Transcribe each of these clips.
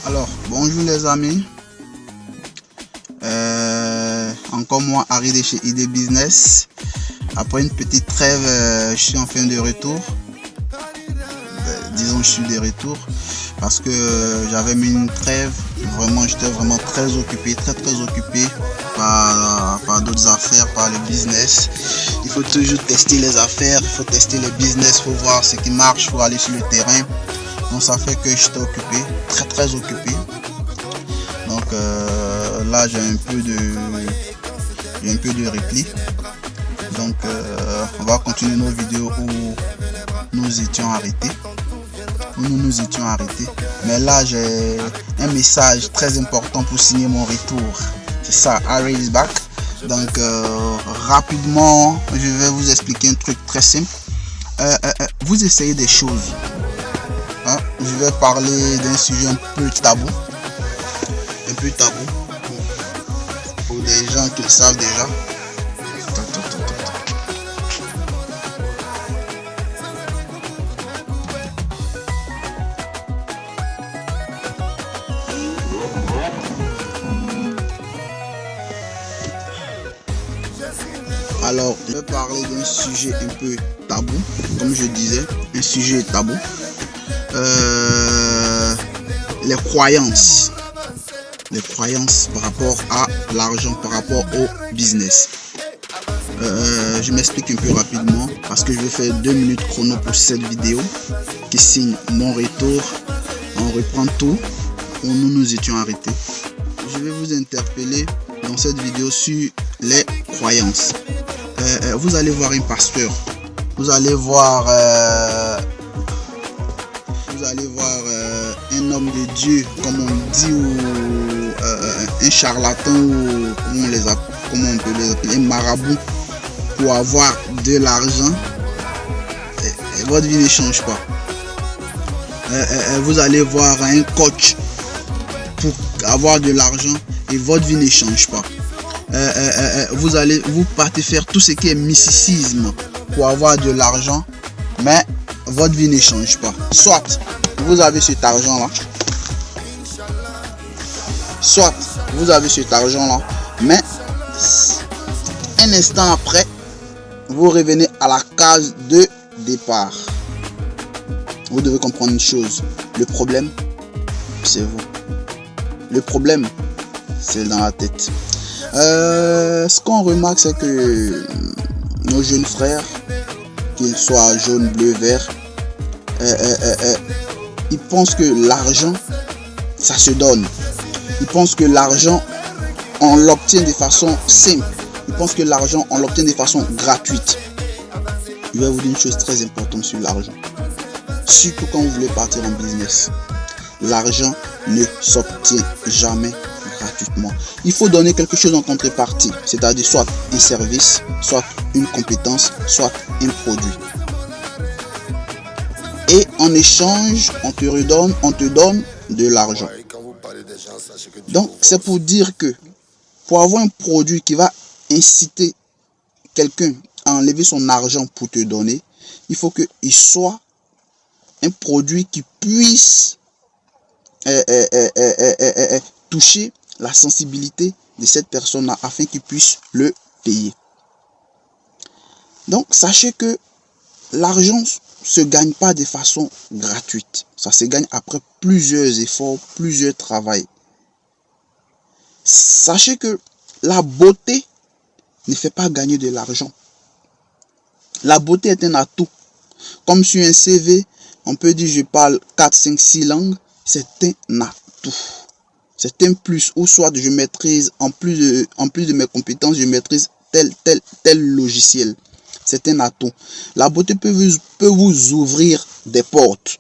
Alors, bonjour les amis. Encore moi, Harry de chez ID Business. Après une petite trêve, je suis enfin de retour. Disons, je suis de retour parce que j'avais mis une trêve. Vraiment, j'étais vraiment très occupé, très occupé par d'autres affaires, par le business. Il faut toujours tester les affaires, il faut tester les business, il faut voir ce qui marche, il faut aller sur le terrain. Donc ça fait que j'étais occupé, très occupé. Donc là j'ai un peu de repli. Donc on va continuer nos vidéos où nous étions arrêtés. Mais là j'ai un message très important pour signer mon retour. C'est ça, Harry is back. Donc rapidement je vais vous expliquer un truc très simple. Vous essayez des choses. Je vais parler d'un sujet un peu tabou pour des gens qui le savent déjà. Alors, je vais parler d'un sujet un peu tabou, comme je disais, un sujet tabou. Les croyances par rapport à l'argent, par rapport au business. Je m'explique un peu rapidement parce que je vais faire 2 minutes chrono pour cette vidéo qui signe mon retour. On reprend tout où nous étions arrêtés. Je vais vous interpeller dans cette vidéo sur les croyances. Vous allez voir un pasteur, vous allez voir un homme de Dieu, comme on dit, ou un charlatan, ou comment on peut les appeler, un marabout, pour avoir de l'argent, et votre vie ne change pas. Vous allez voir un coach pour avoir de l'argent et votre vie ne change pas. Vous partez faire tout ce qui est mysticisme pour avoir de l'argent, mais votre vie ne change pas. Soit vous avez cet argent là, mais un instant après vous revenez à la case de départ. Vous devez comprendre une chose: le problème c'est vous, le problème c'est dans la tête. Ce qu'on remarque, c'est que nos jeunes frères, qu'ils soient jaune, bleu, vert, ils pensent que l'argent ça se donne. Ils pensent que l'argent on l'obtient de façon simple. Ils pensent que l'argent on l'obtient de façon gratuite. Je vais vous dire une chose très importante sur l'argent, surtout quand vous voulez partir en business. L'argent ne s'obtient jamais gratuitement. Il faut donner quelque chose en contrepartie, c'est-à-dire soit un service, soit une compétence, soit un produit. Et en échange, on te donne de l'argent. Donc c'est pour dire que pour avoir un produit qui va inciter quelqu'un à enlever son argent pour te donner, il faut qu'il soit un produit qui puisse toucher la sensibilité de cette personne-là afin qu'il puisse le payer. Donc sachez que l'argent se gagne pas de façon gratuite. Ça se gagne après plusieurs efforts, plusieurs travail. Sachez que la beauté ne fait pas gagner de l'argent. La beauté est un atout. Comme sur un CV, on peut dire je parle 4, 5, 6 langues. C'est un atout. C'est un plus. Ou soit je maîtrise, en plus de mes compétences, je maîtrise tel logiciel. C'est un atout. La beauté peut vous ouvrir des portes.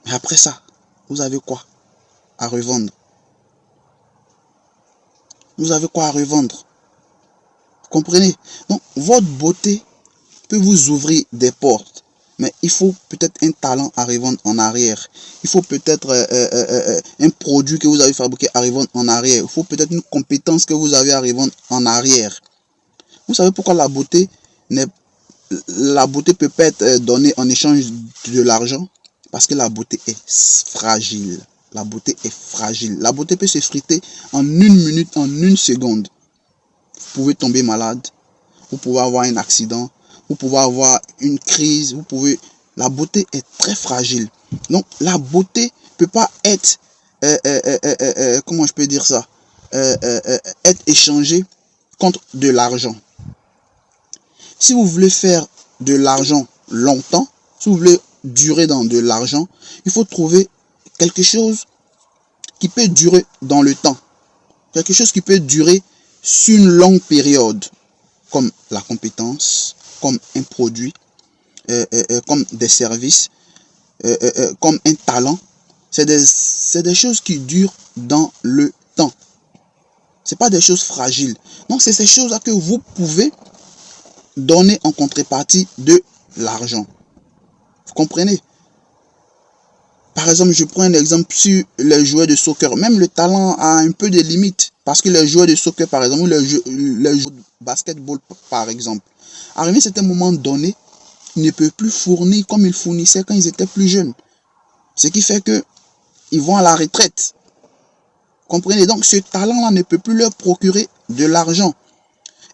Mais après ça, vous avez quoi à revendre? Vous avez quoi à revendre? Vous comprenez? Donc, votre beauté peut vous ouvrir des portes. Mais il faut peut-être un talent à revendre en arrière. Il faut peut-être un produit que vous avez fabriqué à revendre en arrière. Il faut peut-être une compétence que vous avez à revendre en arrière. Vous savez pourquoi la beauté peut pas être donnée en échange de l'argent? Parce que la beauté est fragile. la beauté est fragile. La beauté peut s'effriter en 1 minute, en 1 seconde. Vous pouvez tomber malade, vous pouvez avoir un accident, vous pouvez avoir une crise, La beauté est très fragile. Donc, la beauté ne peut pas être, comment je peux dire ça, être échangée contre de l'argent. Si vous voulez faire de l'argent longtemps, si vous voulez durer dans de l'argent, il faut trouver quelque chose qui peut durer dans le temps. Quelque chose qui peut durer sur une longue période, comme la compétence, comme un produit, comme des services, comme un talent. C'est des choses qui durent dans le temps. Ce n'est pas des choses fragiles. Donc, c'est ces choses-là que vous pouvez donner en contrepartie de l'argent. Vous comprenez? Par exemple, je prends un exemple sur les joueurs de soccer. Même le talent a un peu de limites. Parce que les joueurs de soccer, par exemple, ou les joueurs de basketball, par exemple, arrivé à un certain moment donné, ils ne peuvent plus fournir comme ils fournissaient quand ils étaient plus jeunes. Ce qui fait que ils vont à la retraite. Comprenez? Donc, ce talent-là ne peut plus leur procurer de l'argent.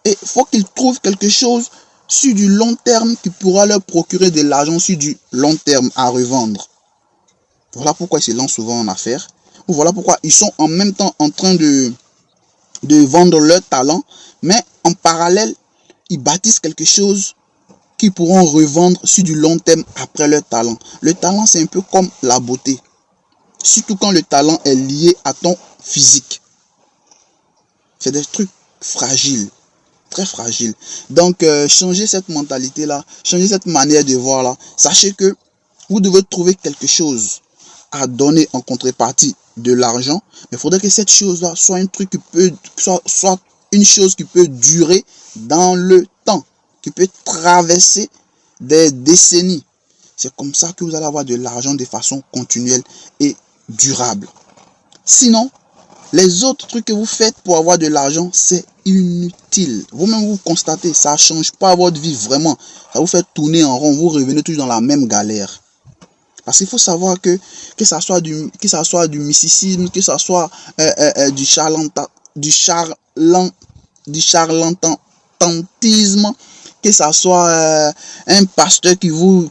Et il faut qu'ils trouvent quelque chose sur du long terme qui pourra leur procurer de l'argent sur du long terme à revendre. Voilà pourquoi ils se lancent souvent en affaires. Ou voilà pourquoi ils sont en même temps en train de vendre leur talent, mais en parallèle, ils bâtissent quelque chose qu'ils pourront revendre sur du long terme après leur talent. Le talent, c'est un peu comme la beauté. Surtout quand le talent est lié à ton physique. C'est des trucs fragiles, très fragiles. Donc, changez cette mentalité-là, changez cette manière de voir-là. Sachez que vous devez trouver quelque chose à donner en contrepartie de l'argent, mais il faudrait que cette chose-là soit un truc qui peut, soit une chose qui peut durer dans le temps, qui peut traverser des décennies. C'est comme ça que vous allez avoir de l'argent de façon continuelle et durable. Sinon, les autres trucs que vous faites pour avoir de l'argent, c'est inutile. Vous-même, vous constatez, ça ne change pas votre vie vraiment. Ça vous fait tourner en rond, vous revenez toujours dans la même galère. Parce qu'il faut savoir que ça soit du mysticisme, que ça soit du charlatanisme, que ça soit un pasteur qui vous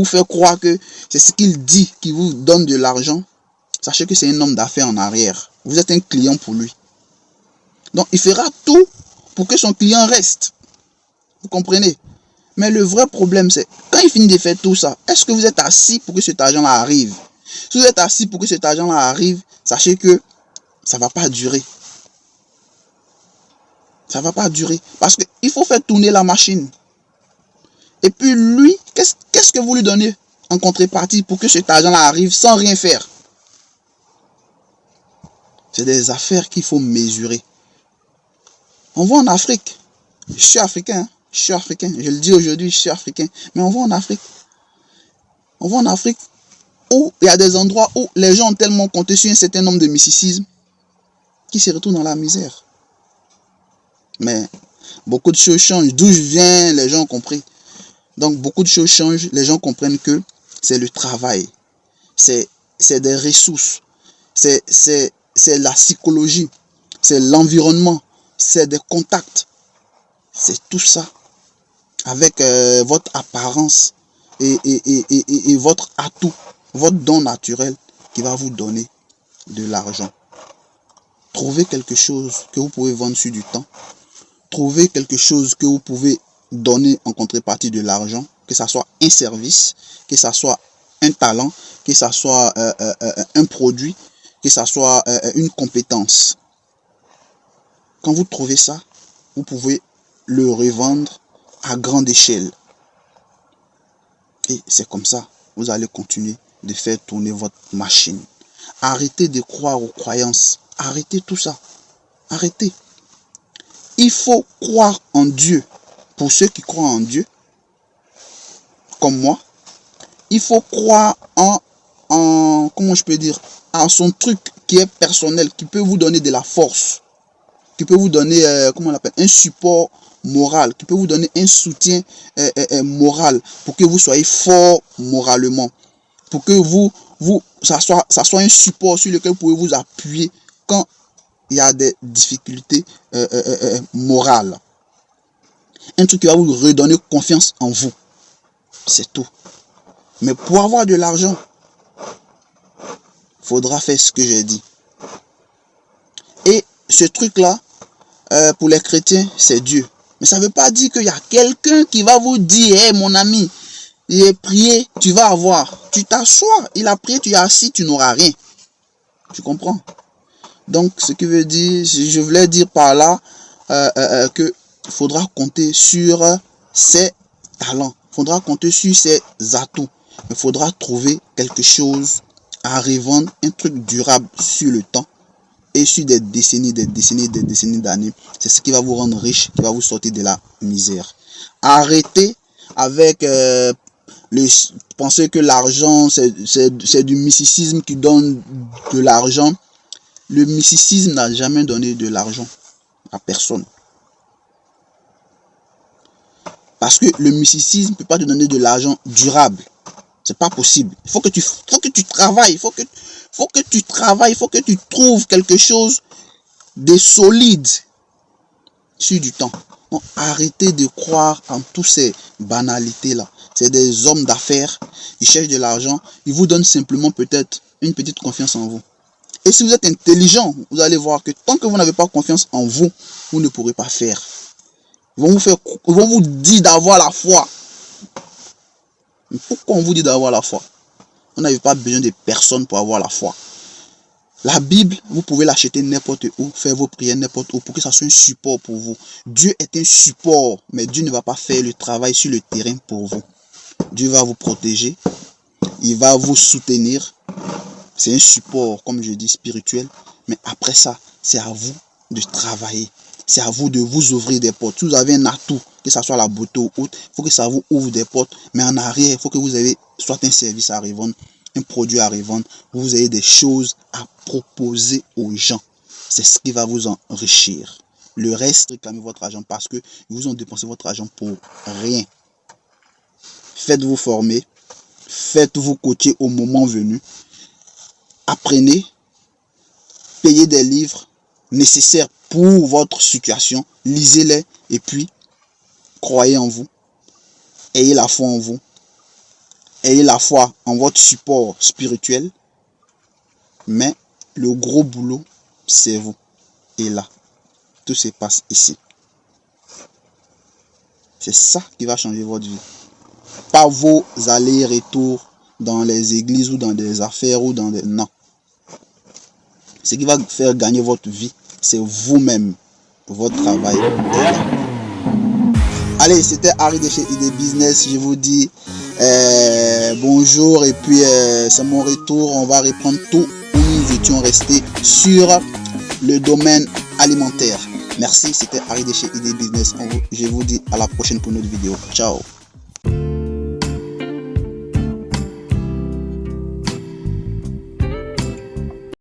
fait croire que c'est ce qu'il dit qui vous donne de l'argent. Sachez que c'est un homme d'affaires en arrière. Vous êtes un client pour lui. Donc, il fera tout pour que son client reste. Vous comprenez? Mais le vrai problème, c'est quand il finit de faire tout ça, est-ce que vous êtes assis pour que cet argent-là arrive? Si vous êtes assis pour que cet argent-là arrive, sachez que ça ne va pas durer. Ça ne va pas durer. Parce qu'il faut faire tourner la machine. Et puis lui, qu'est-ce que vous lui donnez en contrepartie pour que cet argent-là arrive sans rien faire? C'est des affaires qu'il faut mesurer. On voit en Afrique. Je suis africain. Hein? Je suis africain. Je le dis aujourd'hui, je suis africain. Mais on voit en Afrique. On voit en Afrique où il y a des endroits où les gens ont tellement compté sur un certain nombre de mysticisme qu'ils se retrouvent dans la misère. Mais beaucoup de choses changent. D'où je viens, les gens ont compris. Donc beaucoup de choses changent. Les gens comprennent que c'est le travail. C'est des ressources. C'est la psychologie. C'est l'environnement. C'est des contacts. C'est tout ça. Avec votre apparence et votre atout, votre don naturel qui va vous donner de l'argent. Trouvez quelque chose que vous pouvez vendre sur du temps. Trouvez quelque chose que vous pouvez donner en contrepartie de l'argent, que ce soit un service, que ce soit un talent, que ce soit un produit, que ce soit une compétence. Quand vous trouvez ça, vous pouvez le revendre à grande échelle. Et c'est comme ça, vous allez continuer de faire tourner votre machine. Arrêtez de croire aux croyances. Arrêtez tout ça. Arrêtez. Il faut croire en Dieu. Pour ceux qui croient en Dieu, comme moi, il faut croire comment je peux dire, en son truc qui est personnel, qui peut vous donner de la force, qui peut vous donner, comment on appelle, un support moral, qui peut vous donner un soutien moral pour que vous soyez fort moralement, pour que vous ça soit un support sur lequel vous pouvez vous appuyer quand il y a des difficultés morales. Un truc qui va vous redonner confiance en vous. C'est tout. Mais pour avoir de l'argent, il faudra faire ce que j'ai dit. Et ce truc-là, pour les chrétiens, c'est Dieu. Mais ça ne veut pas dire qu'il y a quelqu'un qui va vous dire, hey, mon ami, il est prié, tu vas avoir. Tu t'assois, il a prié, tu es assis, tu n'auras rien. Tu comprends? Donc, ce qui veut dire, je voulais dire par là que il faudra compter sur ses talents. Il faudra compter sur ses atouts. Il faudra trouver quelque chose à revendre, un truc durable sur le temps et sur des décennies d'années. C'est ce qui va vous rendre riche, qui va vous sortir de la misère. Arrêtez avec penser que l'argent, c'est du mysticisme qui donne de l'argent. Le mysticisme n'a jamais donné de l'argent à personne. Parce que le mysticisme ne peut pas te donner de l'argent durable. C'est pas possible. Il faut que tu travailles. Il faut que tu travailles. Il faut que tu trouves quelque chose de solide sur du temps. Donc, arrêtez de croire en toutes ces banalités-là. C'est des hommes d'affaires. Ils cherchent de l'argent. Ils vous donnent simplement peut-être une petite confiance en vous. Et si vous êtes intelligent, vous allez voir que tant que vous n'avez pas confiance en vous, vous ne pourrez pas faire. Ils vont vous dire d'avoir la foi. Mais pourquoi on vous dit d'avoir la foi? On n'avez pas besoin de personne pour avoir la foi. La Bible, vous pouvez l'acheter n'importe où, faire vos prières n'importe où, pour que ça soit un support pour vous. Dieu est un support, mais Dieu ne va pas faire le travail sur le terrain pour vous. Dieu va vous protéger, il va vous soutenir. C'est un support, comme je dis, spirituel. Mais après ça, c'est à vous de travailler. C'est à vous de vous ouvrir des portes. Si vous avez un atout, que ce soit la beauté ou autre, il faut que ça vous ouvre des portes. Mais en arrière, il faut que vous ayez soit un service à revendre, un produit à revendre. Vous ayez des choses à proposer aux gens. C'est ce qui va vous enrichir. Le reste, réclamez votre argent parce que vous ont dépensé votre argent pour rien. Faites-vous former. Faites-vous coacher au moment venu. Apprenez. Payez des livres nécessaires pour votre situation. Lisez-les et puis croyez en vous. Ayez la foi en vous. Ayez la foi en votre support spirituel. Mais le gros boulot, c'est vous. Et là, tout se passe ici. C'est ça qui va changer votre vie. Pas vos allers-retours dans les églises ou dans des affaires ou dans des... Non. Ce qui va faire gagner votre vie, c'est vous-même. Votre travail. Allez, c'était Harry de chez ID Business. Je vous dis bonjour et puis c'est mon retour. On va reprendre tout où nous étions restés sur le domaine alimentaire. Merci, c'était Harry de chez ID Business. Je vous dis à la prochaine pour une autre vidéo. Ciao.